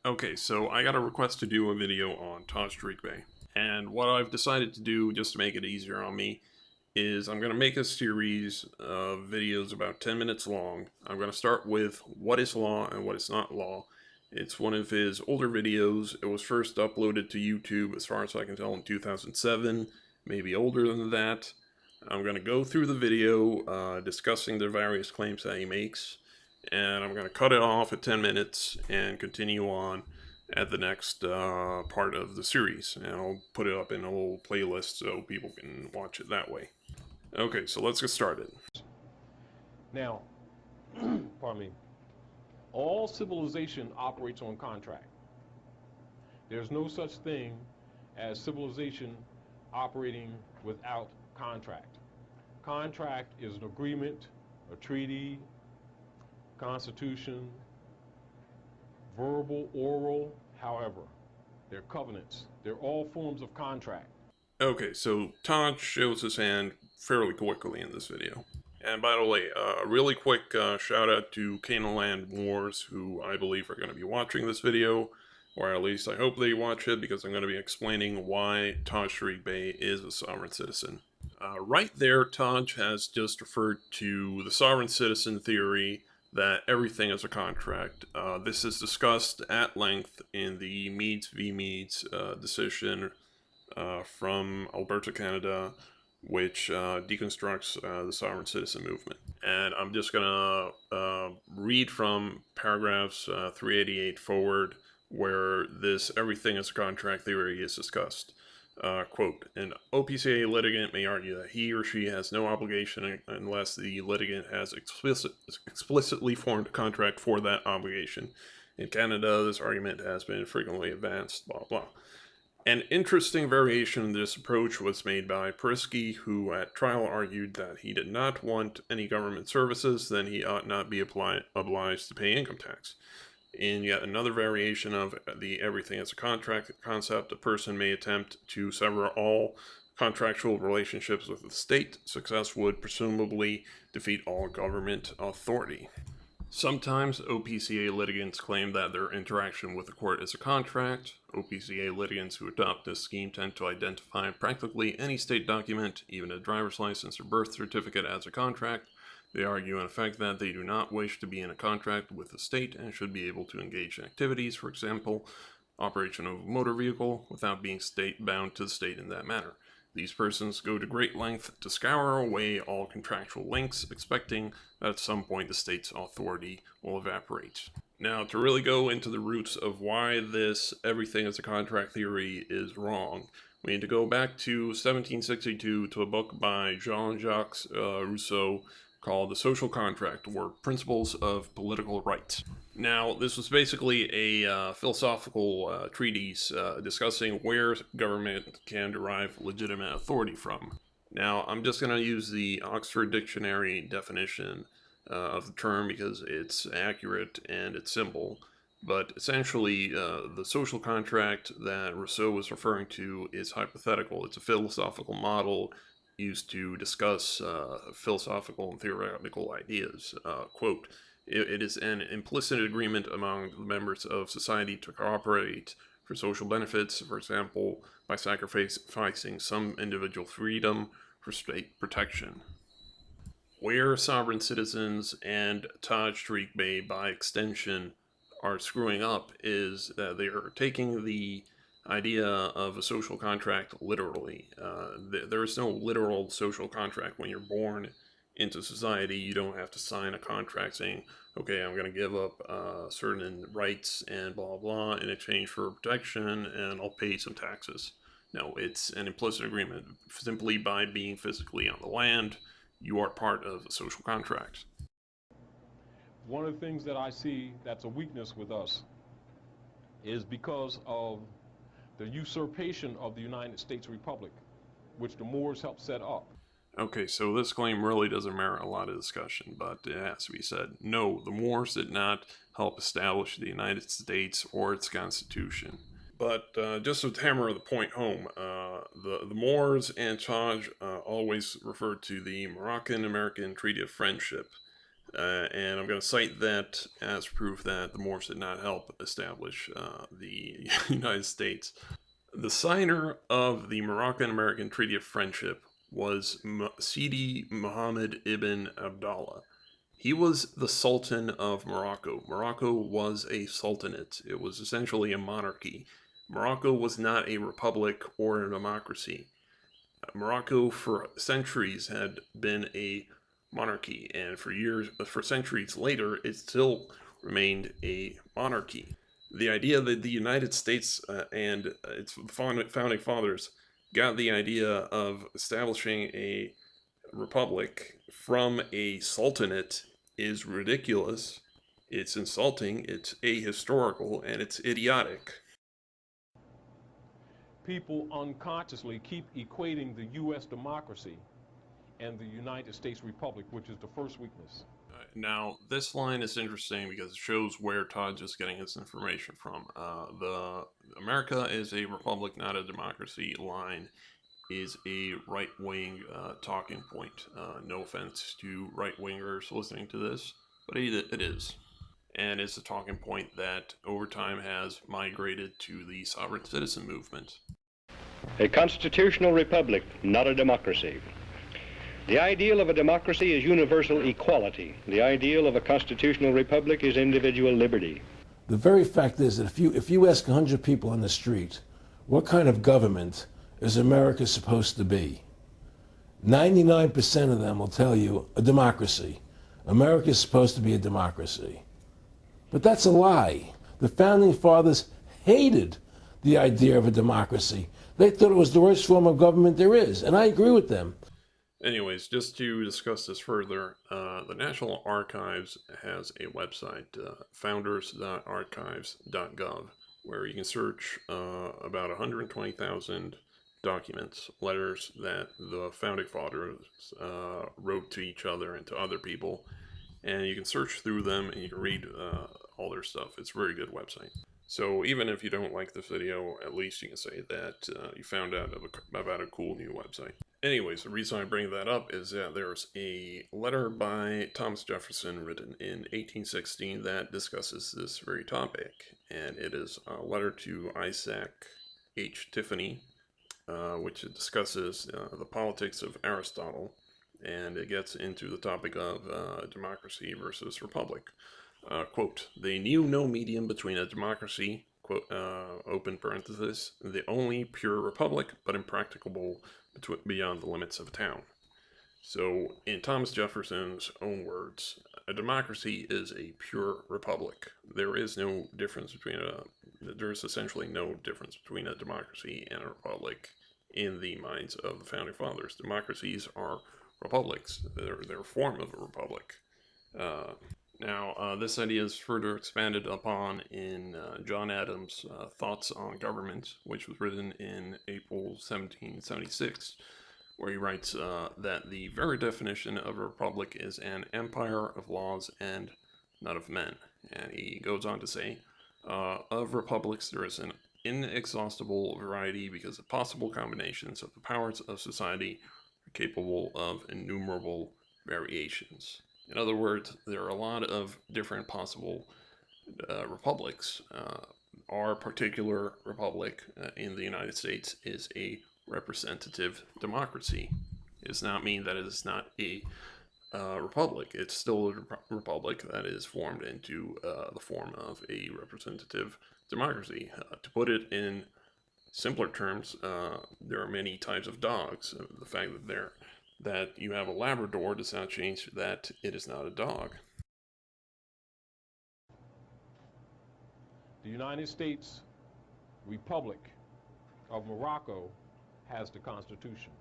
Okay, so I got a request to do a video on Tarik Bay. And what I've decided to do, just to make it easier on me, is I'm going to make a series of videos about 10 minutes long. I'm going to start with what is law and what is not law. It's one of his older videos. It was first uploaded to YouTube, as far as I can tell, in 2007, maybe older than that. I'm going to go through the video discussing the various claims that he makes, and I'm going to cut it off at 10 minutes and continue on at the next part of the series. And I'll put it up in a little playlist so people can watch it that way. Okay, so let's get started. Now, pardon me, all civilization operates on contract. There's no such thing as civilization operating without contract. Contract is an agreement, a treaty, constitution, verbal, oral, however. They're covenants. They're all forms of contract. Okay, so Todd shows his hand fairly quickly in this video. And by the way, a really quick shout out to Canaanland Wars, who I believe are going to be watching this video, or at least I hope they watch it, because I'm going to be explaining why Tarik Bey is a sovereign citizen. Right there, Taj has just referred to the sovereign citizen theory that everything is a contract. This is discussed at length in the Meads v. Meads decision from Alberta, Canada, which deconstructs the sovereign citizen movement. And I'm just going to read from paragraphs 388 forward, where this everything is a contract theory is discussed. Quote, an OPCA litigant may argue that he or she has no obligation unless the litigant has explicitly formed a contract for that obligation. In Canada, this argument has been frequently advanced, blah, blah. An interesting variation of this approach was made by Prisky, who at trial argued that he did not want any government services, then he ought not be obliged to pay income tax. In yet another variation of the everything as a contract concept, a person may attempt to sever all contractual relationships with the state. Success would presumably defeat all government authority. Sometimes OPCA litigants claim that their interaction with the court is a contract. OPCA litigants who adopt this scheme tend to identify practically any state document, even a driver's license or birth certificate, as a contract. They argue in effect that they do not wish to be in a contract with the state and should be able to engage in activities, for example, operation of a motor vehicle, without being bound to the state in that manner. These persons go to great length to scour away all contractual links, expecting that at some point the state's authority will evaporate. Now, to really go into the roots of why this everything is a contract theory is wrong, we need to go back to 1762 to a book by Jean-Jacques Rousseau called The Social Contract, or Principles of Political Rights. Now, this was basically a philosophical treatise discussing where government can derive legitimate authority from. Now, I'm just going to use the Oxford Dictionary definition of the term because it's accurate and it's simple. But essentially, the social contract that Rousseau was referring to is hypothetical. It's a philosophical model used to discuss philosophical and theoretical ideas. Quote, it is an implicit agreement among the members of society to cooperate for social benefits, for example, by sacrificing some individual freedom for state protection. Where sovereign citizens and Tarik Bey, by extension, are screwing up is that they are taking the idea of a social contract literally. There is no literal social contract. When you're born into society, you don't have to sign a contract saying, okay, I'm going to give up certain rights and blah, blah, in exchange for protection, and I'll pay some taxes. No, it's an implicit agreement. Simply by being physically on the land, you are part of the social contract. One of the things that I see that's a weakness with us is because of the usurpation of the United States Republic, which the Moors helped set up. Okay, so this claim really doesn't merit a lot of discussion, but it has to be said. No, the Moors did not help establish the United States or its constitution. But just to hammer the point home, the Moors and Taj always referred to the Moroccan-American Treaty of Friendship. And I'm going to cite that as proof that the Moors did not help establish the United States. The signer of the Moroccan-American Treaty of Friendship was Sidi Muhammad ibn Abdallah. He was the Sultan of Morocco. Morocco was a sultanate. It was essentially a monarchy. Morocco was not a republic or a democracy. Morocco for centuries had been a monarchy, and for centuries later, it still remained a monarchy. The idea that the United States and its founding fathers got the idea of establishing a republic from a sultanate is ridiculous. It's insulting, it's ahistorical, and it's idiotic. People unconsciously keep equating the U.S. democracy and the United States Republic, which is the first weakness. Now, this line is interesting because it shows where Todd's just getting his information from. The America is a republic, not a democracy line is a right wing talking point. No offense to right wingers listening to this, but it is. And it's a talking point that over time has migrated to the sovereign citizen movement. A constitutional republic, not a democracy. The ideal of a democracy is universal equality. The ideal of a constitutional republic is individual liberty. The very fact is that if you ask 100 people on the street, what kind of government is America supposed to be? 99% of them will tell you a democracy. America is supposed to be a democracy. But that's a lie. The founding fathers hated the idea of a democracy. They thought it was the worst form of government there is, and I agree with them. Anyways, just to discuss this further, the National Archives has a website, founders.archives.gov, where you can search about 120,000 documents, letters that the founding fathers wrote to each other and to other people, and you can search through them and you can read all their stuff. It's a very good website. So even if you don't like this video, at least you can say that you found out about a cool new website. Anyways, the reason I bring that up is that there's a letter by Thomas Jefferson written in 1816 that discusses this very topic, and it is a letter to Isaac H. Tiffany, which discusses the politics of Aristotle, and it gets into the topic of democracy versus republic. Quote, they knew no medium between a democracy, quote, open parenthesis, the only pure republic, but impracticable beyond the limits of a town. So, in Thomas Jefferson's own words, a democracy is a pure republic. There is no difference between there's essentially no difference between a democracy and a republic in the minds of the founding fathers. Democracies are republics. They're a form of a republic. Now, this idea is further expanded upon in John Adams' Thoughts on Government, which was written in April 1776, where he writes that the very definition of a republic is an empire of laws and not of men. And he goes on to say, of republics there is an inexhaustible variety because the possible combinations of the powers of society are capable of innumerable variations. In other words, there are a lot of different possible republics. Our particular republic in the United States is a representative democracy. It does not mean that it is not a republic. It's still a republic that is formed into the form of a representative democracy. To put it in simpler terms, there are many types of dogs. The fact that you have a Labrador does not change that it is not a dog. The United States Republic of Morocco has the Constitution.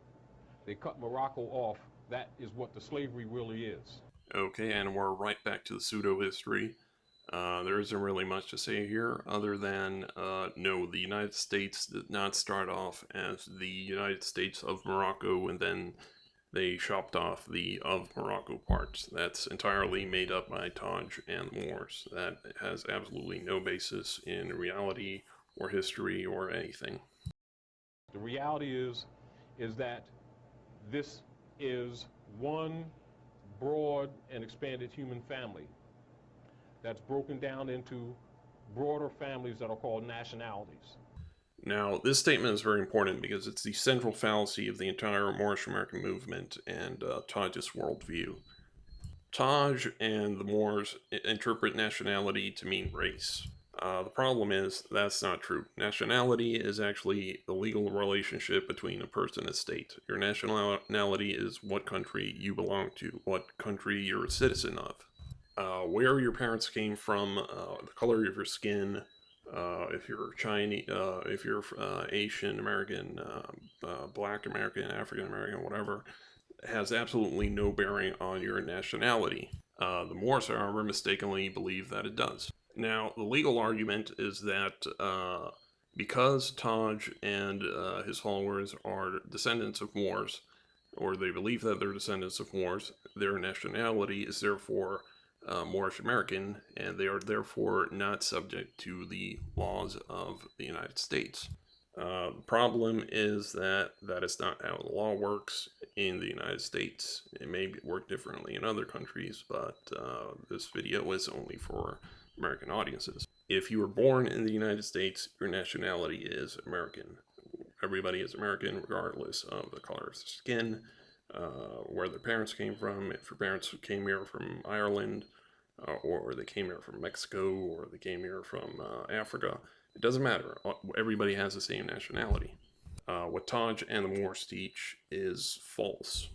They cut Morocco off. That is what the slavery really is. Okay, and we're right back to the pseudo history. There isn't really much to say here other than no, the United States did not start off as the United States of Morocco and then they chopped off the of Morocco parts. That's entirely made up by Taj and the Moors. That has absolutely no basis in reality or history or anything. The reality is that this is one broad and expanded human family that's broken down into broader families that are called nationalities. Now, this statement is very important because it's the central fallacy of the entire Moorish American movement and Taj's worldview. Taj and the Moors interpret nationality to mean race. The problem is that's not true. Nationality is actually the legal relationship between a person and state. Your nationality is what country you belong to, what country you're a citizen of. Where your parents came from, the color of your skin, if you're Chinese, if you're Asian American, Black American, African American, whatever, has absolutely no bearing on your nationality. The Moors, however, mistakenly believe that it does. Now, the legal argument is that because Taj and his followers are descendants of Moors, or they believe that they're descendants of Moors, their nationality is therefore Moorish American, and they are therefore not subject to the laws of the United States. The problem is that that is not how the law works in the United States. It may work differently in other countries, but this video is only for American audiences. If you were born in the United States, your nationality is American. Everybody is American regardless of the color of their skin, where their parents came from. If your parents came here from Ireland, or they came here from Mexico, or they came here from Africa, it doesn't matter. Everybody has the same nationality. What Taj and the Moors teach is false.